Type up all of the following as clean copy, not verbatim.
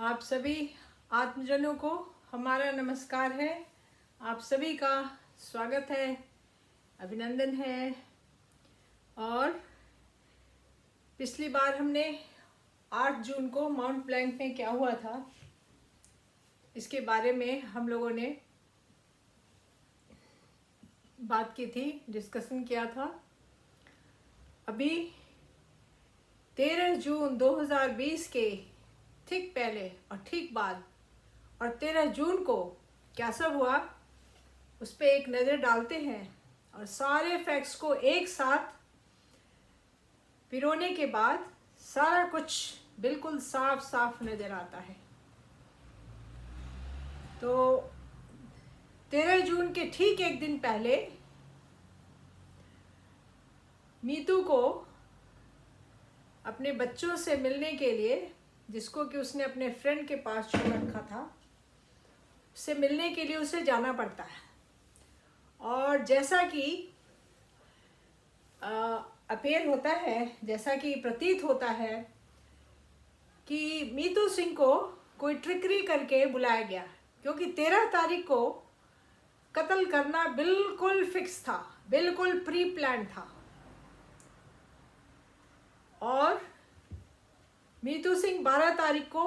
आप सभी आत्मजनों को हमारा नमस्कार है। आप सभी का स्वागत है, अभिनंदन है। और पिछली बार हमने 8 जून को माउंट ब्लैंक में क्या हुआ था इसके बारे में हम लोगों ने बात की थी, डिस्कशन किया था। अभी 13 जून 2020 के ठीक पहले और ठीक बाद और 13 जून को क्या सब हुआ उस पर एक नज़र डालते हैं और सारे फैक्ट्स को एक साथ पिरोने के बाद सारा कुछ बिल्कुल साफ साफ नज़र आता है। तो 13 जून के ठीक एक दिन पहले मीतू को अपने बच्चों से मिलने के लिए, जिसको कि उसने अपने फ्रेंड के पास छोड़ रखा था, उससे मिलने के लिए उसे जाना पड़ता है। और जैसा कि अपेयर होता है, जैसा कि प्रतीत होता है कि मीतू सिंह को कोई ट्रिकरी करके बुलाया गया, क्योंकि 13 तारीख को कत्ल करना बिल्कुल फिक्स था, बिल्कुल प्री प्लान था। और मीतू सिंह 12 तारीख को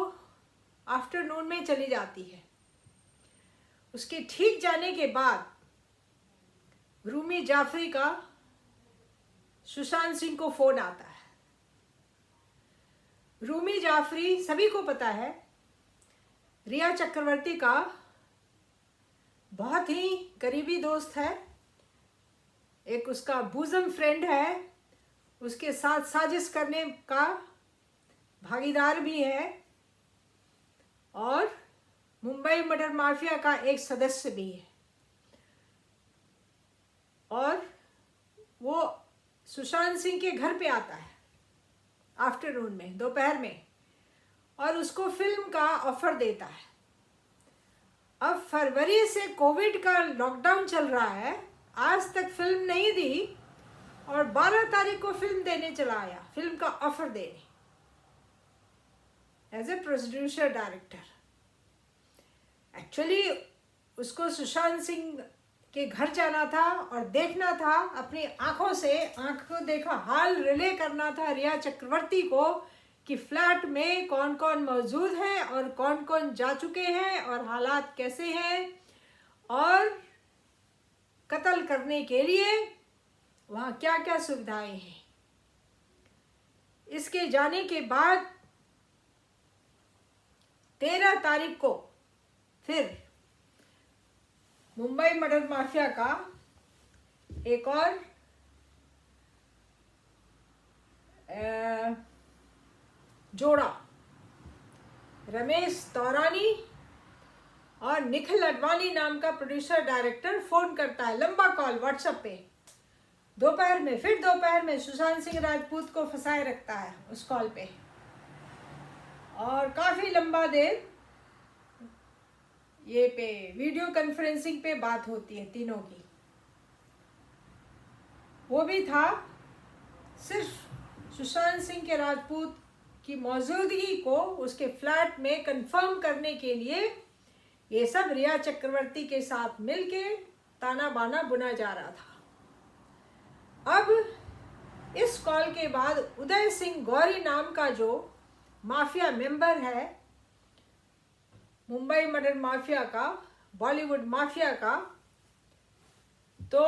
आफ्टरनून में चली जाती है। उसके ठीक जाने के बाद रूमी जाफरी का सुशांत सिंह को फोन आता है। रूमी जाफरी सभी को पता है, रिया चक्रवर्ती का बहुत ही करीबी दोस्त है, एक उसका बूजम फ्रेंड है, उसके साथ साजिश करने का भागीदार भी है और मुंबई मर्डर माफिया का एक सदस्य भी है। और वो सुशांत सिंह के घर पे आता है आफ्टरनून में, दोपहर में, और उसको फिल्म का ऑफर देता है। अब फरवरी से कोविड का लॉकडाउन चल रहा है, आज तक फिल्म नहीं दी और 12 तारीख को फिल्म देने चला आया, फिल्म का ऑफर देने, as a producer director. Actually उसको सुशांत सिंह के घर जाना था और देखना था, अपनी आंखों से आंखों देखा हाल रिले करना था रिया चक्रवर्ती को कि फ्लैट में कौन कौन मौजूद है और कौन कौन जा चुके हैं और हालात कैसे हैं, और कत्ल करने के लिए वहाँ क्या क्या सुविधाएं हैं। इसके जाने के बाद 13 तारीख को फिर मुंबई मर्डर माफिया का एक और जोड़ा, रमेश तौरानी और निखिल अडवाणी नाम का प्रोड्यूसर डायरेक्टर फोन करता है, लंबा कॉल व्हाट्सएप पे, दोपहर में। फिर दोपहर में सुशांत सिंह राजपूत को फंसाए रखता है उस कॉल पे, और काफी लंबा देर ये पे वीडियो कॉन्फ्रेंसिंग पे बात होती है तीनों की। वो भी था सिर्फ सुशांत सिंह के राजपूत की मौजूदगी को उसके फ्लैट में कंफर्म करने के लिए ये सब रिया चक्रवर्ती के साथ मिलके ताना बाना बुना जा रहा था। अब इस कॉल के बाद उदय सिंह गौरी नाम का जो माफिया मेंबर है, मुंबई मर्डर माफिया का, बॉलीवुड माफिया का, तो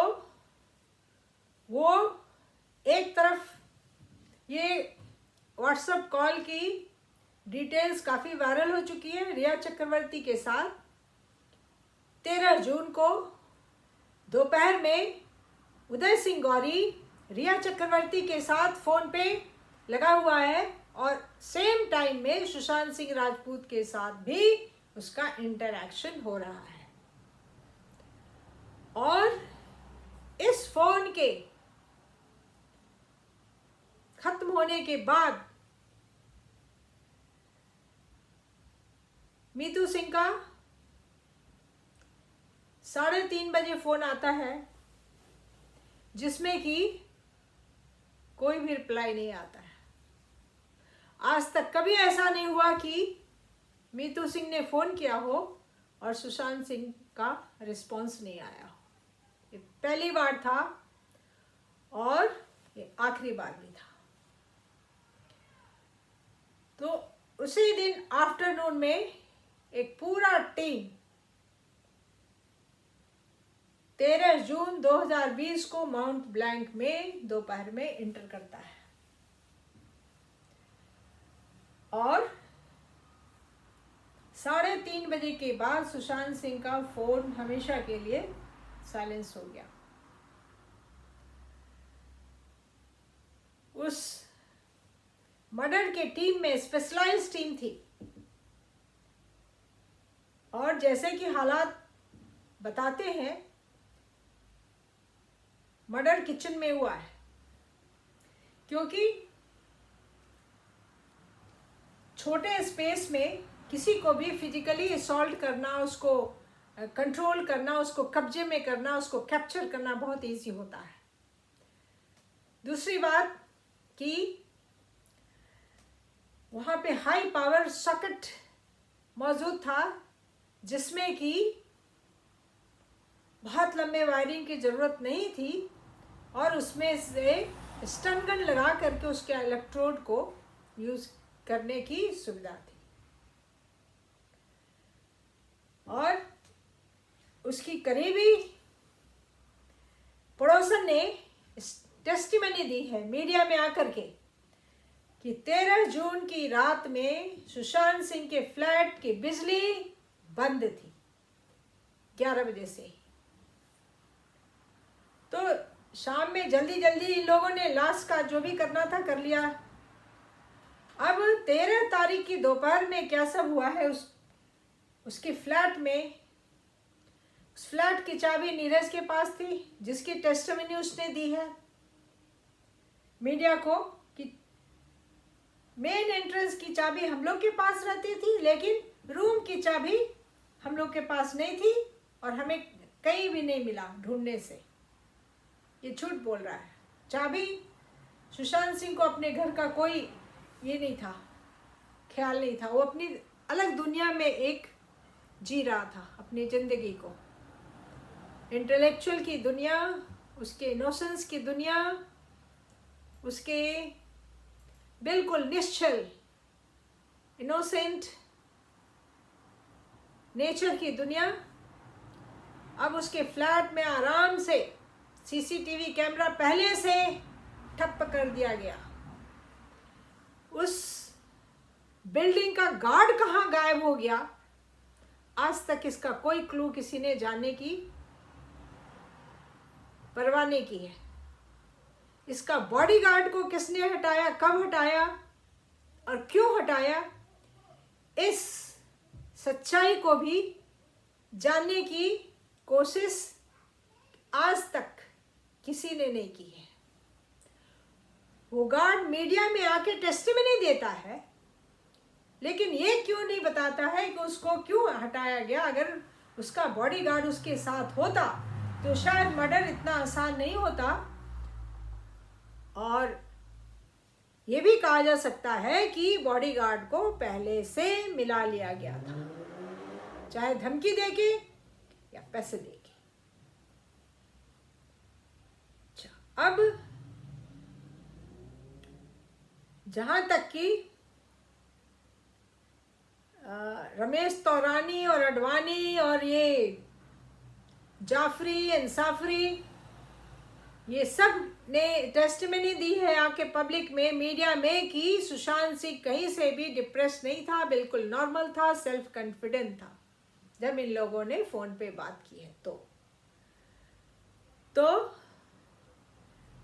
वो एक तरफ ये व्हाट्सएप कॉल की डिटेल्स काफ़ी वायरल हो चुकी है रिया चक्रवर्ती के साथ। 13 जून को दोपहर में उदय सिंह गौरी रिया चक्रवर्ती के साथ फ़ोन पे लगा हुआ है और सेम टाइम में सुशांत सिंह राजपूत के साथ भी उसका इंटरैक्शन हो रहा है। और इस फोन के खत्म होने के बाद मीतू सिंह का 3:30 बजे फोन आता है, जिसमें कि कोई भी रिप्लाई नहीं आता है। आज तक कभी ऐसा नहीं हुआ कि मीतू सिंह ने फ़ोन किया हो और सुशांत सिंह का रिस्पॉन्स नहीं आया हो। ये पहली बार था और ये आखिरी बार भी था। तो उसी दिन आफ्टरनून में एक पूरा टीम 13 जून 2020 को माउंट ब्लैंक में दोपहर में एंटर करता है और 3:30 बजे के बाद सुशांत सिंह का फोन हमेशा के लिए साइलेंस हो गया। उस मर्डर के टीम में स्पेशलाइज्ड टीम थी और जैसे कि हालात बताते हैं, मर्डर किचन में हुआ है, क्योंकि छोटे स्पेस में किसी को भी फिजिकली असॉल्ट करना, उसको कंट्रोल करना, उसको कब्जे में करना, उसको कैप्चर करना बहुत इजी होता है। दूसरी बात कि वहाँ पे हाई पावर सॉकेट मौजूद था, जिसमें कि बहुत लंबे वायरिंग की ज़रूरत नहीं थी और उसमें से स्टन गन लगा करके उसके इलेक्ट्रोड को यूज़ करने की सुविधा थी। और उसकी करीबी पड़ोसन ने टेस्टिमनी दी है मीडिया में आकर के कि 13 जून की रात में सुशांत सिंह के फ्लैट की बिजली बंद थी 11 बजे से। तो शाम में जल्दी जल्दी इन लोगों ने लाश का जो भी करना था कर लिया। अब 13 तारीख की दोपहर में क्या सब हुआ है उसके फ्लैट में। उस फ्लैट की चाबी नीरज के पास थी, जिसकी टेस्टिमनी उसने दी है मीडिया को कि मेन एंट्रेंस की चाबी हम लोग के पास रहती थी, लेकिन रूम की चाबी हम लोग के पास नहीं थी और हमें कहीं भी नहीं मिला ढूंढने से। ये झूठ बोल रहा है। चाबी सुशांत सिंह को अपने घर का कोई ये नहीं था, ख्याल नहीं था। वो अपनी अलग दुनिया में एक जी रहा था अपनी ज़िंदगी को, इंटेलेक्चुअल की दुनिया, उसके इनोसेंस की दुनिया, उसके बिल्कुल निश्चल इनोसेंट नेचर की दुनिया। अब उसके फ्लैट में आराम से सीसीटीवी कैमरा पहले से ठप्प कर दिया गया। उस बिल्डिंग का गार्ड कहाँ गायब हो गया, आज तक इसका कोई क्लू किसी ने जानने की परवाह नहीं की है। इसका बॉडीगार्ड को किसने हटाया, कब हटाया और क्यों हटाया, इस सच्चाई को भी जानने की कोशिश आज तक किसी ने नहीं की है। वो गार्ड मीडिया में आके टेस्टिमनी देता है, लेकिन ये क्यों नहीं बताता है कि उसको क्यों हटाया गया। अगर उसका बॉडीगार्ड उसके साथ होता तो शायद मर्डर इतना आसान नहीं होता। और ये भी कहा जा सकता है कि बॉडीगार्ड को पहले से मिला लिया गया था, चाहे धमकी देके या पैसे देके। अब जहां तक कि रमेश तौरानी और अडवाणी और ये जाफरी इंसाफरी, ये सब ने टेस्टिमनी दी है आके पब्लिक में, मीडिया में, कि सुशांत सिंह कहीं से भी डिप्रेस नहीं था, बिल्कुल नॉर्मल था, सेल्फ कॉन्फिडेंट था जब इन लोगों ने फोन पे बात की है। तो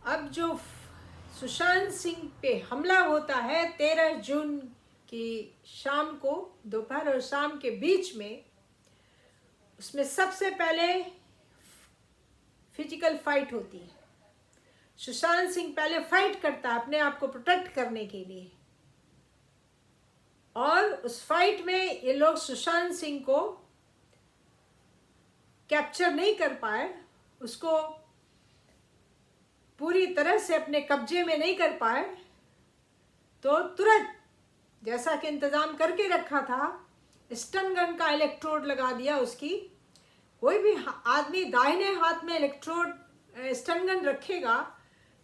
अब जो सुशांत सिंह पे हमला होता है 13 जून की शाम को, दोपहर और शाम के बीच में, उसमें सबसे पहले फिजिकल फाइट होती है। सुशांत सिंह पहले फाइट करता है अपने आप को प्रोटेक्ट करने के लिए, और उस फाइट में ये लोग सुशांत सिंह को कैप्चर नहीं कर पाए, उसको पूरी तरह से अपने कब्जे में नहीं कर पाए। तो तुरंत, जैसा कि इंतज़ाम करके रखा था, स्टन गन का इलेक्ट्रोड लगा दिया उसकी। कोई भी आदमी दाहिने हाथ में इलेक्ट्रोड स्टन गन रखेगा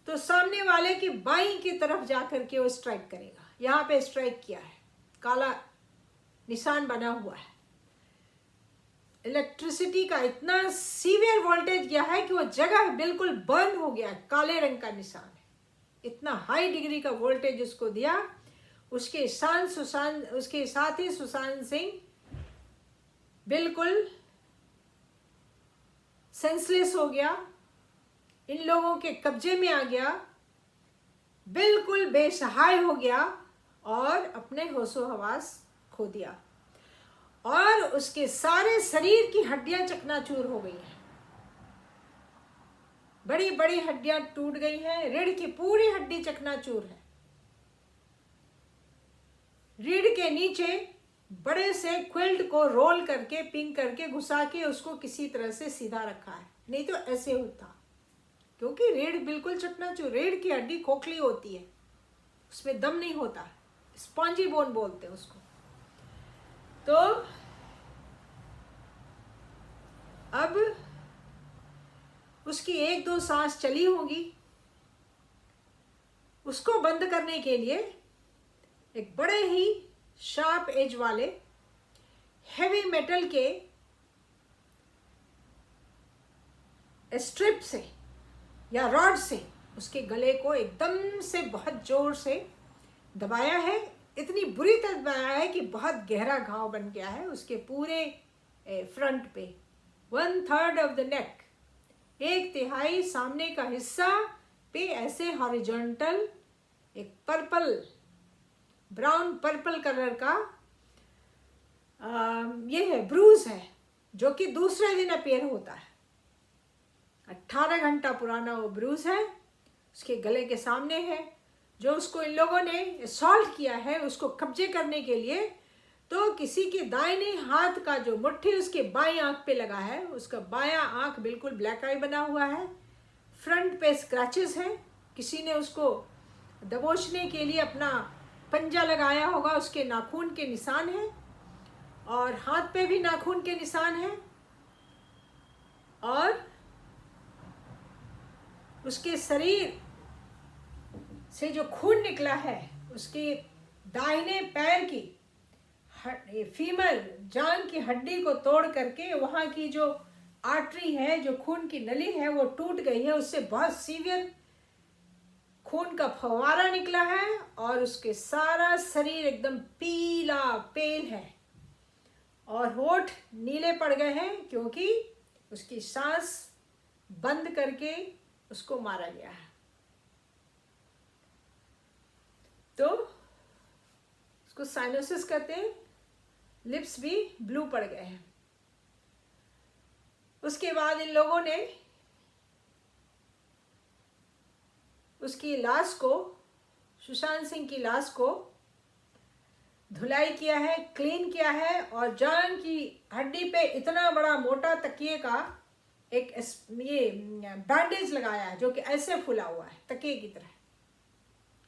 तो सामने वाले की बाईं की तरफ जाकर के वो स्ट्राइक करेगा। यहाँ पे स्ट्राइक किया है, काला निशान बना हुआ है। इलेक्ट्रिसिटी का इतना सीवियर वोल्टेज गया है कि वो जगह बिल्कुल बर्न हो गया, काले रंग का निशान है। इतना हाई डिग्री का वोल्टेज उसको दिया। उसके साथ ही सुशांत सिंह बिल्कुल सेंसलेस हो गया, इन लोगों के कब्जे में आ गया, बिल्कुल बेसहाय हो गया और अपने होशो हवास खो दिया। और उसके सारे शरीर की हड्डियां चकनाचूर हो गई हैं, बड़ी बड़ी हड्डियां टूट गई हैं, रीढ़ की पूरी हड्डी चकनाचूर है। रीढ़ के नीचे बड़े से क्विल्ट को रोल करके पिन करके घुसा के उसको किसी तरह से सीधा रखा है, नहीं तो ऐसे होता। क्योंकि रीढ़ बिल्कुल चकनाचूर, रीढ़ की हड्डी खोखली होती है, उसमें दम नहीं होता, स्पॉन्जी बोन बोलते हैं उसको। तो अब उसकी एक दो सांस चली होगी, उसको बंद करने के लिए एक बड़े ही शार्प एज वाले हेवी मेटल के स्ट्रिप से या रॉड से उसके गले को एकदम से बहुत जोर से दबाया है। इतनी बुरी तरह दबाया है कि बहुत गहरा घाव बन गया है उसके पूरे फ्रंट पे। 1/3 ऑफ द नेक, 1/3 सामने का हिस्सा पे ऐसे हॉरिजॉन्टल एक पर्पल, ब्राउन पर्पल कलर का ये है, ब्रूज है, जो कि दूसरे दिन अपीयर होता है। 18 घंटा पुराना वो ब्रूज है, उसके गले के सामने है। जो उसको इन लोगों ने असॉल्ट किया है उसको कब्जे करने के लिए, तो किसी के दाहिने हाथ का जो मुट्ठी उसके बाएं आंख पे लगा है, उसका बायां आंख बिल्कुल ब्लैक आई बना हुआ है, फ्रंट पे स्क्रैचेस हैं, किसी ने उसको दबोचने के लिए अपना पंजा लगाया होगा, उसके नाखून के निशान हैं, और हाथ पे भी नाखून के निशान हैं। और उसके शरीर से जो खून निकला है, उसके दाहिने पैर की फीमर जांग की हड्डी को तोड़ करके वहाँ की जो आर्टरी है, जो खून की नली है, वो टूट गई है, उससे बहुत सीवियर खून का फव्वारा निकला है और उसके सारा शरीर एकदम पीला पेल है और होठ नीले पड़ गए हैं, क्योंकि उसकी सांस बंद करके उसको मारा गया है। तो उसको साइनोसिस कहते हैं। लिप्स भी ब्लू पड़ गए हैं। उसके बाद इन लोगों ने उसकी लाश को, सुशांत सिंह की लाश को धुलाई किया है, क्लीन किया है, और जान की हड्डी पे इतना बड़ा मोटा तकिए का एक ये बैंडेज लगाया है, जो कि ऐसे फुला हुआ है तकिए की तरह,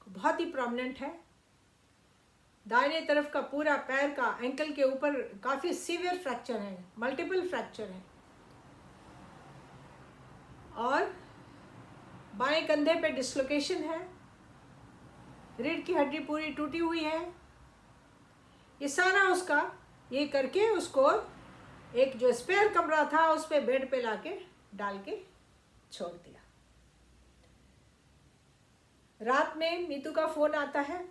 बहुत ही प्रोमिनेंट है। दाहिने तरफ का पूरा पैर का एंकल के ऊपर काफी सीवियर फ्रैक्चर है, मल्टीपल फ्रैक्चर है, और बाएं कंधे पे डिस्लोकेशन है, रीढ़ की हड्डी पूरी टूटी हुई है। ये सारा उसका ये करके उसको एक जो स्पेयर कमरा था उस पे बेड पे लाके डाल के छोड़ दिया। रात में मीतू का फोन आता है,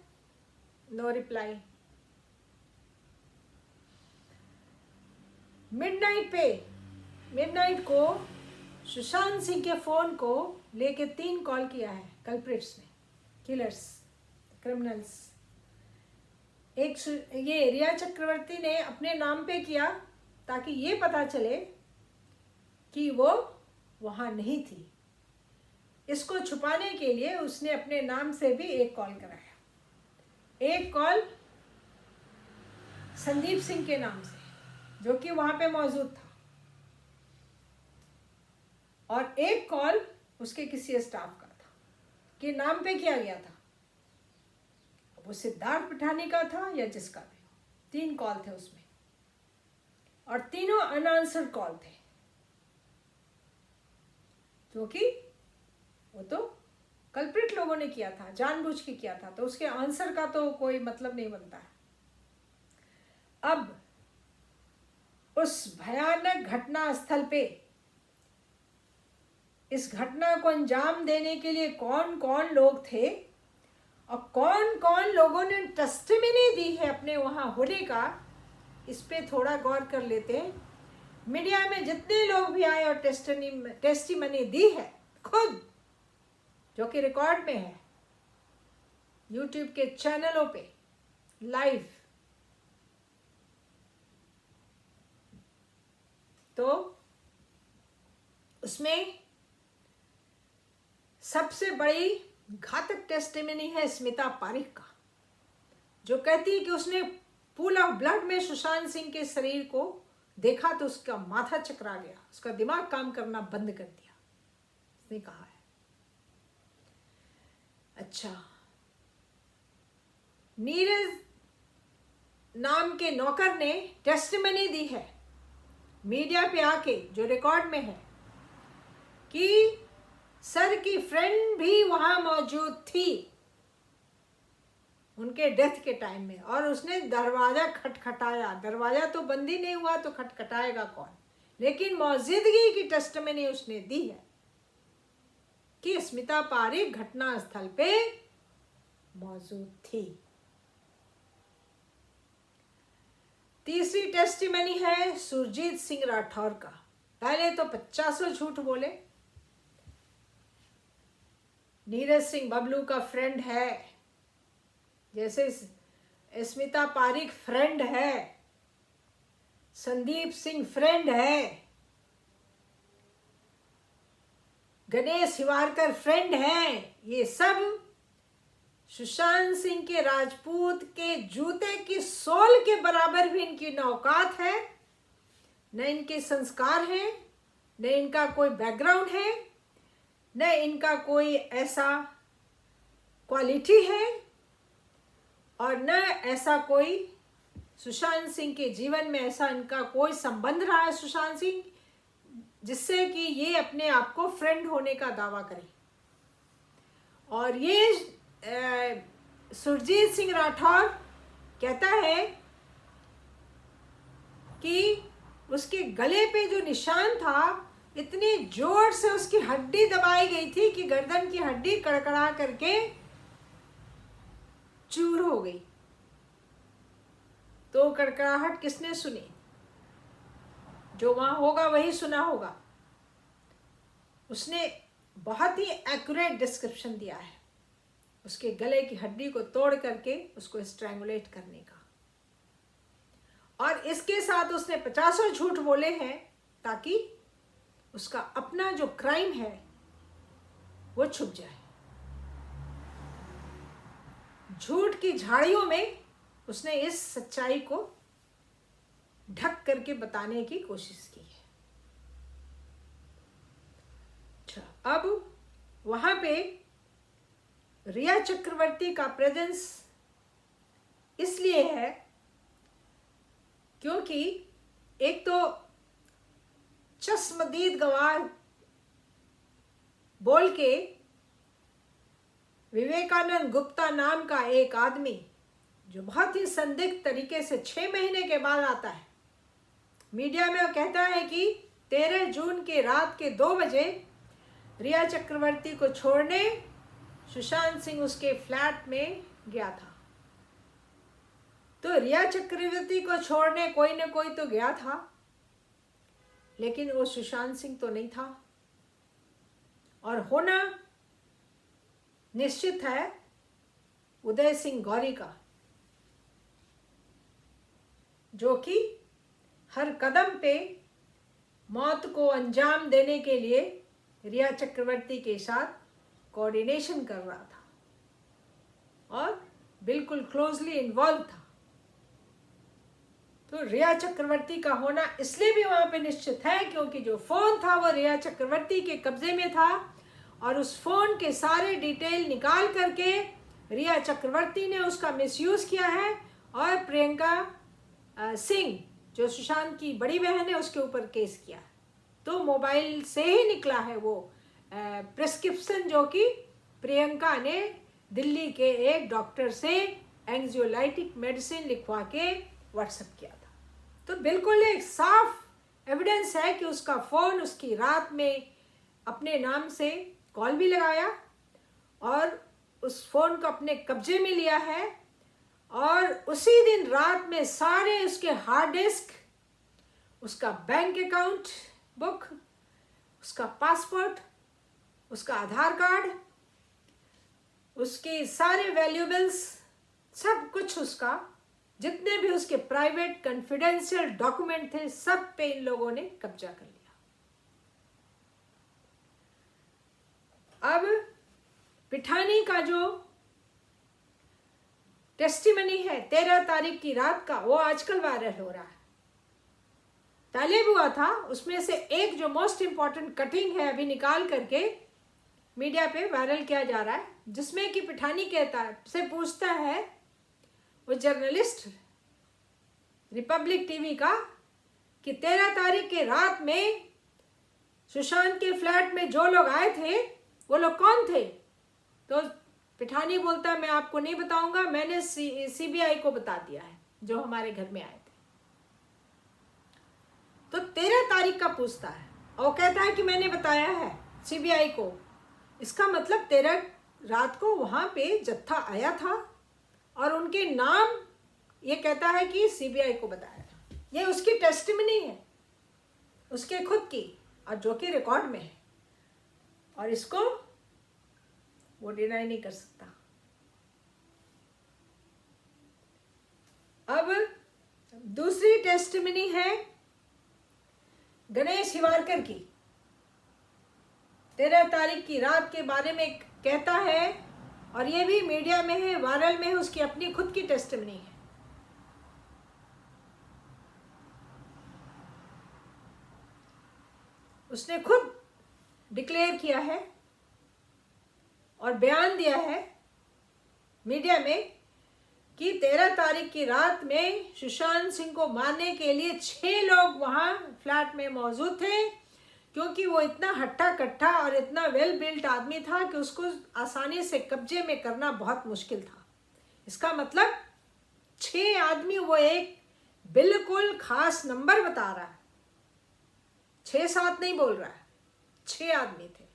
नो रिप्लाई। मिडनाइट को सुशांत सिंह के फोन को लेके 3 कॉल किया है कल्प्रिट्स ने, किलर्स, क्रिमिनल्स। एक ये रिया चक्रवर्ती ने अपने नाम पे किया ताकि ये पता चले कि वो वहां नहीं थी। इसको छुपाने के लिए उसने अपने नाम से भी एक कॉल कराया, एक कॉल संदीप सिंह के नाम से, जो कि वहां पे मौजूद था, और एक कॉल उसके किसी स्टाफ का था कि नाम पे किया गया था। वो सिद्धार्थ पिठानी का था या जिसका भी, 3 कॉल थे उसमें। और तीनों अनआंसर्ड कॉल थे, क्योंकि वो तो कल्प्रिट लोगों ने किया था, जानबूझ के किया था, तो उसके आंसर का तो कोई मतलब नहीं बनता है। अब उस भयानक घटना स्थल पे इस घटना को अंजाम देने के लिए कौन कौन लोग थे और कौन कौन लोगों ने टेस्टिमनी दी है अपने वहाँ होने का, इस पे थोड़ा गौर कर लेते हैं। मीडिया में जितने लोग भी आए और टेस्टिमनी दी है, खुद जो कि रिकॉर्ड में है यूट्यूब के चैनलों पे लाइव, तो उसमें सबसे बड़ी घातक टेस्टिमनी है स्मिता पारिक का, जो कहती है कि उसने पूल ऑफ ब्लड में सुशांत सिंह के शरीर को देखा तो उसका माथा चकरा गया, उसका दिमाग काम करना बंद कर दिया, उसने कहा है। अच्छा, नीरज नाम के नौकर ने टेस्टिमनी दी है मीडिया पे आके, जो रिकॉर्ड में है, कि सर की फ्रेंड भी वहां मौजूद थी उनके डेथ के टाइम में, और उसने दरवाजा खटखटाया। दरवाजा तो बंद ही नहीं हुआ तो खटखटाएगा कौन, लेकिन मौजूदगी की टेस्टिमनी उसने दी है कि स्मिता पारिक घटना स्थल पे मौजूद थी। तीसरी टेस्टिमनी है सुरजीत सिंह राठौर का। पहले तो 50 झूठ बोले, नीरज सिंह बबलू का फ्रेंड है, जैसे स्मिता पारिक फ्रेंड है, संदीप सिंह फ्रेंड है, गणेश हिवारकर फ्रेंड है। ये सब सुशांत सिंह के राजपूत के जूते की सोल के बराबर भी इनकी न औकात है, न इनके संस्कार हैं, न इनका कोई बैकग्राउंड है, न इनका कोई ऐसा क्वालिटी है, और न ऐसा कोई सुशांत सिंह के जीवन में ऐसा इनका कोई संबंध रहा है सुशांत सिंह जिससे कि ये अपने आप को फ्रेंड होने का दावा करें। और ये सुरजीत सिंह राठौर कहता है कि उसके गले पे जो निशान था, इतनी जोर से उसकी हड्डी दबाई गई थी कि गर्दन की हड्डी कड़कड़ा करके चूर हो गई। तो कड़कड़ाहट किसने सुनी? जो वहां होगा वही सुना होगा। उसने बहुत ही एक्यूरेट डिस्क्रिप्शन दिया है उसके गले की हड्डी को तोड़ करके उसको स्ट्रैंगुलेट करने का, और इसके साथ उसने 50 झूठ बोले हैं ताकि उसका अपना जो क्राइम है वो छुप जाए। झूठ की झाड़ियों में उसने इस सच्चाई को ढक करके बताने की कोशिश की है। अच्छा, अब वहां पे रिया चक्रवर्ती का प्रेजेंस इसलिए है क्योंकि एक तो चश्मदीद गवाह बोल के विवेकानंद गुप्ता नाम का एक आदमी, जो बहुत ही संदिग्ध तरीके से 6 महीने के बाद आता है मीडिया में, वो कहता है कि 13 जून के रात के 2 बजे रिया चक्रवर्ती को छोड़ने सुशांत सिंह उसके फ्लैट में गया था। तो रिया चक्रवर्ती को छोड़ने कोई न कोई तो गया था, लेकिन वो सुशांत सिंह तो नहीं था, और होना निश्चित है उदय सिंह गौरी का, जो कि हर कदम पे मौत को अंजाम देने के लिए रिया चक्रवर्ती के साथ कोऑर्डिनेशन कर रहा था और बिल्कुल क्लोजली इन्वॉल्व था। तो रिया चक्रवर्ती का होना इसलिए भी वहां पे निश्चित है क्योंकि जो फोन था वो रिया चक्रवर्ती के कब्जे में था, और उस फोन के सारे डिटेल निकाल करके रिया चक्रवर्ती ने उसका मिसयूज किया है, और प्रियंका सिंह जो सुशांत की बड़ी बहन है उसके ऊपर केस किया। तो मोबाइल से ही निकला है वो प्रिस्क्रिप्शन जो कि प्रियंका ने दिल्ली के एक डॉक्टर से एंग्जियोलाइटिक मेडिसिन लिखवा के व्हाट्सएप किया था। तो बिल्कुल एक साफ एविडेंस है कि उसका फ़ोन उसकी रात में अपने नाम से कॉल भी लगाया और उस फ़ोन को अपने कब्जे में लिया है, और उसी दिन रात में सारे उसके हार्ड डिस्क, उसका बैंक अकाउंट बुक, उसका पासपोर्ट, उसका आधार कार्ड, उसके सारे वैल्यूएबल्स, सब कुछ उसका, जितने भी उसके प्राइवेट कॉन्फिडेंशियल डॉक्यूमेंट थे, सब पे इन लोगों ने कब्जा कर लिया। अब पिठानी का जो टेस्टिमनी है 13 तारीख की रात का, वो आजकल वायरल हो रहा है। पहले भी हुआ था, उसमें से एक जो मोस्ट इम्पॉर्टेंट कटिंग है अभी निकाल करके मीडिया पे वायरल किया जा रहा है, जिसमें कि पिठानी कहता है, से पूछता है वो जर्नलिस्ट रिपब्लिक टीवी का कि 13 तारीख के रात में सुशांत के फ्लैट में जो लोग आए थे वो लोग कौन थे। तो पिठानी बोलता है मैं आपको नहीं बताऊंगा, मैंने सीबीआई को बता दिया है जो हमारे घर में आए थे। तो 13 तारीख का पूछता है और कहता है कि मैंने बताया है सीबीआई को। इसका मतलब 13 रात को वहां पे जत्था आया था और उनके नाम ये कहता है कि सीबीआई को बताया था। ये उसकी टेस्टिमनी है, उसके खुद की, और जो कि रिकॉर्ड में है, और इसको वो डिनाई नहीं कर सकता। अब दूसरी टेस्टिमनी है गणेश हिवारकर की। 13 तारीख की रात के बारे में कहता है, और ये भी मीडिया में है, वायरल में है, उसकी अपनी खुद की टेस्टिमनी है। उसने खुद डिक्लेयर किया है और बयान दिया है मीडिया में कि 13 तारीख की रात में सुशांत सिंह को मारने के लिए 6 लोग वहां फ्लैट में मौजूद थे, क्योंकि वो इतना हट्टा कट्टा और इतना वेल बिल्ट आदमी था कि उसको आसानी से कब्जे में करना बहुत मुश्किल था। इसका मतलब 6 आदमी, वो एक बिल्कुल खास नंबर बता रहा है, 6-7 नहीं बोल रहा है, 6 आदमी थे,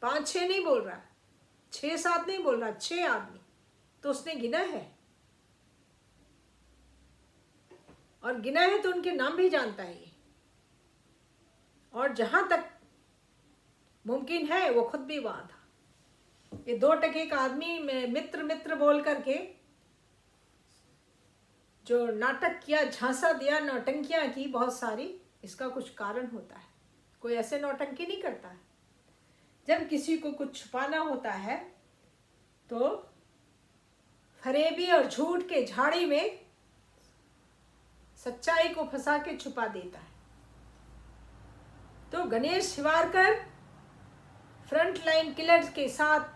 5-6 नहीं बोल रहा है, 6-7 नहीं बोल रहा, 6 आदमी तो उसने गिना है, और गिना है तो उनके नाम भी जानता है ये, और जहां तक मुमकिन है वो खुद भी वहां था। ये 2 टके का आदमी में मित्र मित्र बोल करके जो नाटक किया, झांसा दिया, नौटंकियां की बहुत सारी, इसका कुछ कारण होता है। कोई ऐसे नौटंकी नहीं करता है। जब किसी को कुछ छुपाना होता है तो फरेबी और झूठ के झाड़ी में सच्चाई को फंसा के छुपा देता है। तो गणेश हिवारकर फ्रंट लाइन किलर्स के साथ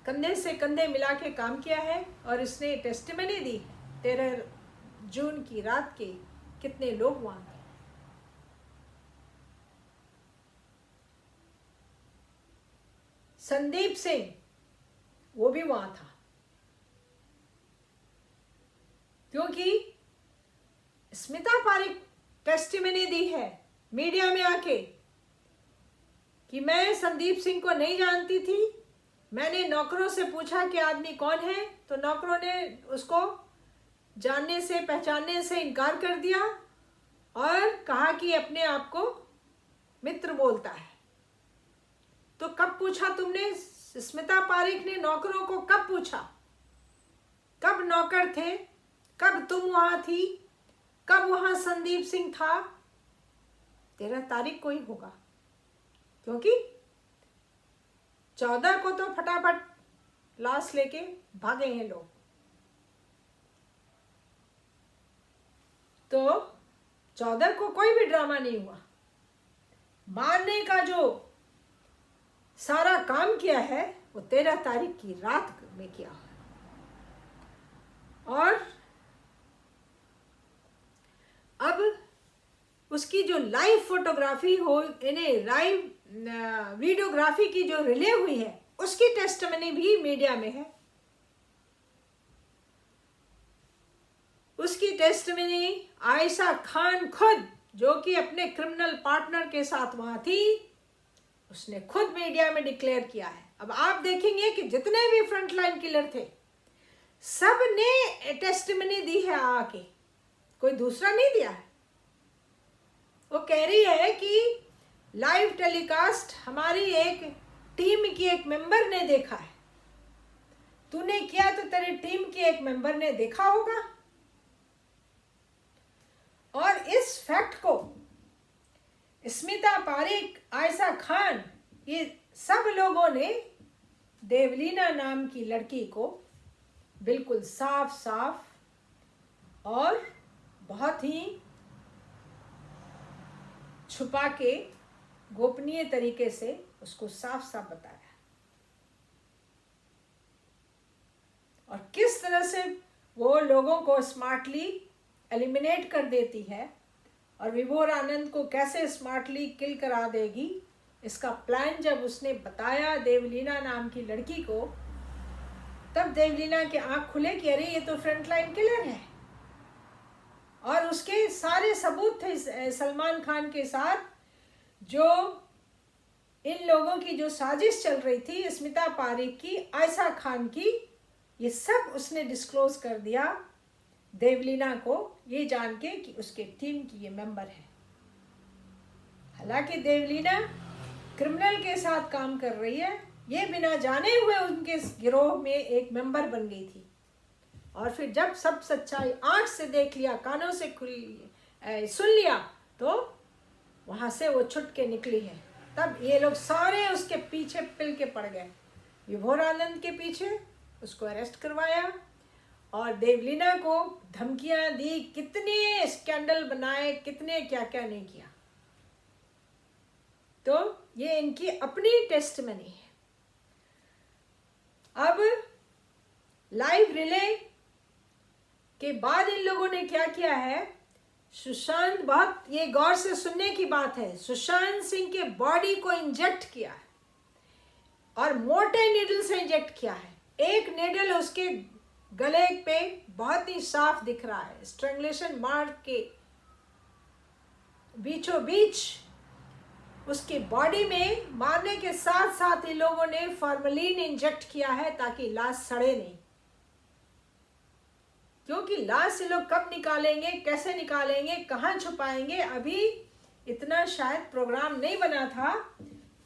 कंधे से कंधे मिला के काम किया है, और इसने टेस्टिमनी दी है 13 जून की रात के कितने लोग वहां थे। संदीप सिंह वो भी वहां था, क्योंकि स्मिता पारिक टेस्टिमनी दी है मीडिया में आके कि मैं संदीप सिंह को नहीं जानती थी, मैंने नौकरों से पूछा कि आदमी कौन है, तो नौकरों ने उसको जानने से पहचानने से इनकार कर दिया और कहा कि अपने आप को मित्र बोलता है। तो कब पूछा तुमने? स्मिता पारिक ने नौकरों को कब पूछा? कब नौकर थे? कब तुम वहां थी? कब वहां संदीप सिंह था? 13 तारीख को ही होगा, क्योंकि 14 को तो फटाफट लाश लेके भागे हैं लोग। तो 14 को कोई भी ड्रामा नहीं हुआ। मारने का जो सारा काम किया है वो 13 तारीख की रात में किया है। और अब उसकी जो लाइव फोटोग्राफी हो, इन्हें लाइव वीडियोग्राफी की जो रिले हुई है, उसकी टेस्टमनी भी मीडिया में है। उसकी टेस्टमनी आयशा खान खुद, जो कि अपने क्रिमिनल पार्टनर के साथ वहां थी, उसने खुद मीडिया में डिक्लेयर किया है। अब आप देखेंगे कि जितने भी फ्रंटलाइन किलर थे, सब ने टेस्टमनी दी है आके, कोई दूसरा नहीं दिया है। वो कह रही है कि लाइव टेलीकास्ट हमारी एक टीम की एक मेंबर ने देखा है। तूने किया तो तेरी टीम की एक मेंबर ने देखा होगा। और इस फैक्ट को स्मिता पारेख, आयशा खान, ये सब लोगों ने देवलीना नाम की लड़की को बिल्कुल साफ साफ और बहुत ही छुपा के गोपनीय तरीके से उसको साफ साफ बताया, और किस तरह से वो लोगों को स्मार्टली एलिमिनेट कर देती है और विभोर आनंद को कैसे स्मार्टली किल करा देगी, इसका प्लान जब उसने बताया देवलीना नाम की लड़की को, तब देवलीना के आंख खुले कि अरे ये तो फ्रंटलाइन किलर है। और उसके सारे सबूत थे सलमान खान के साथ, जो इन लोगों की जो साजिश चल रही थी, स्मिता पारेख की, आयशा खान की, ये सब उसने डिस्क्लोज कर दिया देवलीना को, ये जान के कि उसके टीम की ये मेंबर है। हालांकि देवलीना क्रिमिनल के साथ काम कर रही है, ये बिना जाने हुए उनके गिरोह में एक मेंबर बन गई थी। और फिर जब सब सच्चाई आंख से देख लिया, कानों से सुन लिया, तो वहां से वो छुट के निकली है। तब ये लोग सारे उसके पीछे पिल के पड़ गए, विभोर आनंद के पीछे, उसको अरेस्ट करवाया और देवलीना को धमकियां दी, कितने स्कैंडल बनाए, कितने क्या क्या नहीं किया। तो ये इनकी अपनी टेस्टमनी है। अब लाइव रिले के बाद इन लोगों ने क्या किया है, सुशांत, बहुत ये गौर से सुनने की बात है, सुशांत सिंह के बॉडी को इंजेक्ट किया है और मोटे नीडल से इंजेक्ट किया है। एक नीडल उसके गले पे बहुत ही साफ दिख रहा है, स्ट्रैंगुलेशन मार्क के बीचों बीच उसकी बॉडी में मारने के साथ साथ इन लोगों ने फॉर्मलिन इंजेक्ट किया है ताकि लाश सड़े नहीं, क्योंकि लाश से लोग कब निकालेंगे, कैसे निकालेंगे, कहाँ छुपाएंगे, अभी इतना शायद प्रोग्राम नहीं बना था।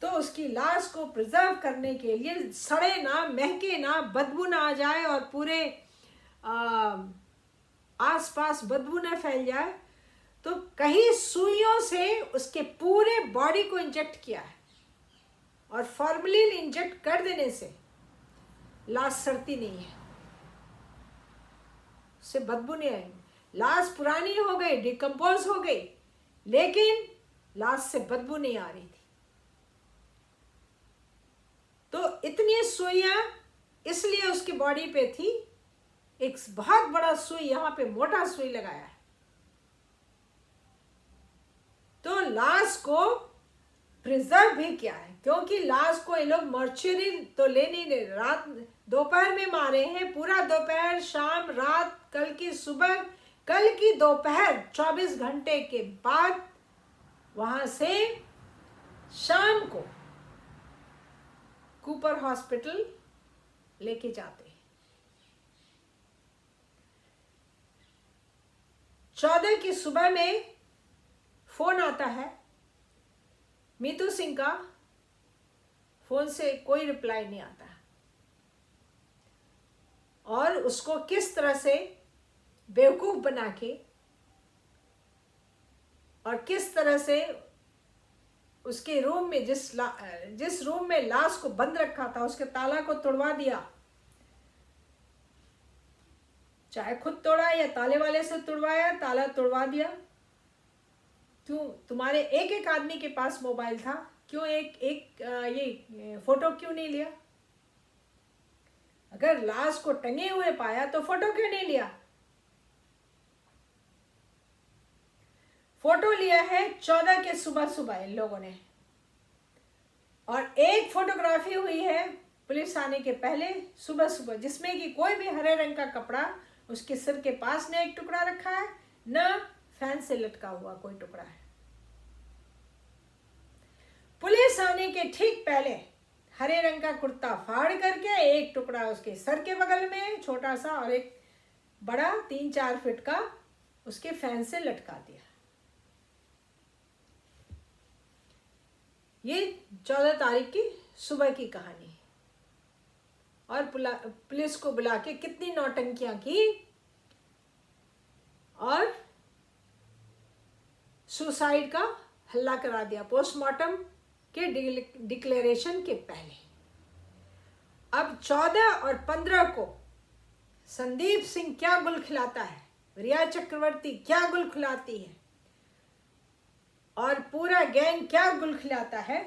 तो उसकी लाश को प्रिजर्व करने के लिए, सड़े ना, महके ना, बदबू ना आ जाए और पूरे आसपास बदबू ना फैल जाए, तो कहीं सुइयों से उसके पूरे बॉडी को इंजेक्ट किया है। और फॉर्मलिन इंजेक्ट कर देने से लाश सड़ती नहीं है, उससे बदबू नहीं आएगी। लाश पुरानी हो गई, डिकम्पोज हो गई, लेकिन लाश से बदबू नहीं आ रही थी। तो इतनी सुइयां इसलिए उसकी बॉडी पे थी, एक बहुत बड़ा सुई, यहां पे मोटा सुई लगाया है। तो लाश को प्रिजर्व भी किया है, क्योंकि लाश को ये लोग मर्चुरी तो ले नहीं ले, रात दोपहर में मारे हैं, पूरा दोपहर, शाम, रात, कल की सुबह, कल की दोपहर, 24 घंटे के बाद वहां से शाम को कूपर हॉस्पिटल लेके जाते हैं। 14 की सुबह में फोन आता है मीतू सिंह का, फोन से कोई रिप्लाई नहीं आता, और उसको किस तरह से बेवकूफ बना के और किस तरह से उसके रूम में, जिस रूम में लाश को बंद रखा था, उसके ताला को तोड़वा दिया, चाहे खुद तोड़ा या ताले वाले से तोड़वाया, ताला तोड़वा दिया। क्यों? तुम्हारे एक एक आदमी के पास मोबाइल था, क्यों एक ये फोटो क्यों नहीं लिया? अगर लाश को टंगे हुए पाया तो फोटो क्यों नहीं लिया? फोटो लिया है 14 के सुबह सुबह इन लोगों ने, और एक फोटोग्राफी हुई है पुलिस आने के पहले सुबह सुबह, जिसमें कि कोई भी हरे रंग का कपड़ा उसके सिर के पास न एक टुकड़ा रखा है, न फैन से लटका हुआ कोई टुकड़ा है। पुलिस आने के ठीक पहले हरे रंग का कुर्ता फाड़ करके एक टुकड़ा उसके सर के बगल में छोटा सा और एक बड़ा 3-4 फीट का उसके फैन से लटका दिया। ये 14 तारीख की सुबह की कहानी है। और पुलिस को बुला के कितनी नौटंकियां की और सुसाइड का हल्ला करा दिया पोस्टमार्टम के डिक्लेरेशन के पहले। अब 14 और 15 को संदीप सिंह क्या गुल खिलाता है, रिया चक्रवर्ती क्या गुल खिलाती है और पूरा गैंग क्या गुल खिलाता है,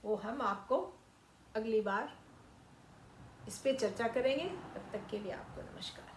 वो हम आपको अगली बार इस पे चर्चा करेंगे। तब तक के लिए आपको नमस्कार।